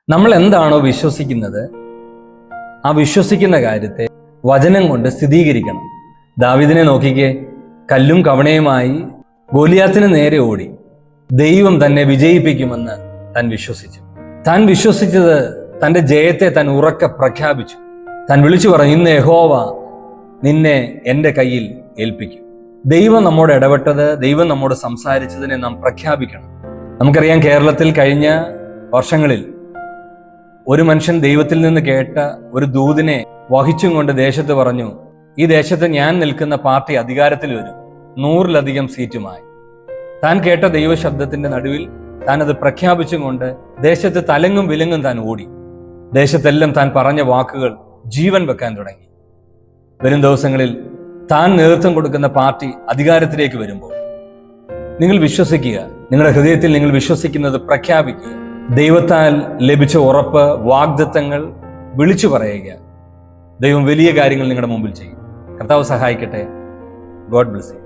നമ്മൾ എന്താണോ വിശ്വസിക്കുന്നത് ആ വിശ്വസിക്കുന്ന കാര്യത്തെ വചനം കൊണ്ട് സ്ഥിരീകരിക്കണം. ദാവീദിനെ നോക്കിക്കേ, കല്ലും കവണയുമായി ഗോലിയാത്തിന് നേരെ ഓടി ദൈവം തന്നെ വിജയിപ്പിക്കുമെന്ന് താൻ വിശ്വസിച്ചു. താൻ വിശ്വസിച്ചത് തൻ്റെ ജയത്തെ താൻ ഉറക്കെ പ്രഖ്യാപിച്ചു. താൻ വിളിച്ചു പറഞ്ഞു, ഇന്ന് യഹോവ നിന്നെ എൻ്റെ കയ്യിൽ ഏൽപ്പിക്കും. ദൈവം നമ്മോട് ഇടപെട്ടത്, ദൈവം നമ്മോട് സംസാരിച്ചതിനെ നാം പ്രഖ്യാപിക്കണം. നമുക്കറിയാം, കേരളത്തിൽ കഴിഞ്ഞ വർഷങ്ങളിൽ ഒരു മനുഷ്യൻ ദൈവത്തിൽ നിന്ന് കേട്ട ഒരു ദൂതിനെ വഹിച്ചും കൊണ്ട് ദേശത്ത് പറഞ്ഞു, ഈ ദേശത്ത് ഞാൻ നിൽക്കുന്ന പാർട്ടി അധികാരത്തിൽ വരും, 100-ലധികം സീറ്റുമായി. താൻ കേട്ട ദൈവശബ്ദത്തിന്റെ നടുവിൽ താൻ അത് പ്രഖ്യാപിച്ചും കൊണ്ട് ദേശത്ത് തലങ്ങും വിലങ്ങും താൻ ഓടി. ദേശത്തെല്ലാം താൻ പറഞ്ഞ വാക്കുകൾ ജീവൻ വെക്കാൻ തുടങ്ങി. വരും ദിവസങ്ങളിൽ താൻ നേതൃത്വം കൊടുക്കുന്ന പാർട്ടി അധികാരത്തിലേക്ക് വരുമ്പോൾ നിങ്ങൾ വിശ്വസിക്കുക, നിങ്ങളുടെ ഹൃദയത്തിൽ നിങ്ങൾ വിശ്വസിക്കുന്നത് പ്രഖ്യാപിക്കുക. ദൈവത്താൽ ലഭിച്ച ഉറപ്പ്, വാഗ്ദത്തങ്ങൾ വിളിച്ചു പറയുക. ദൈവം വലിയ കാര്യങ്ങൾ നിങ്ങളുടെ മുമ്പിൽ ചെയ്യും. കർത്താവ് സഹായിക്കട്ടെ. God bless you.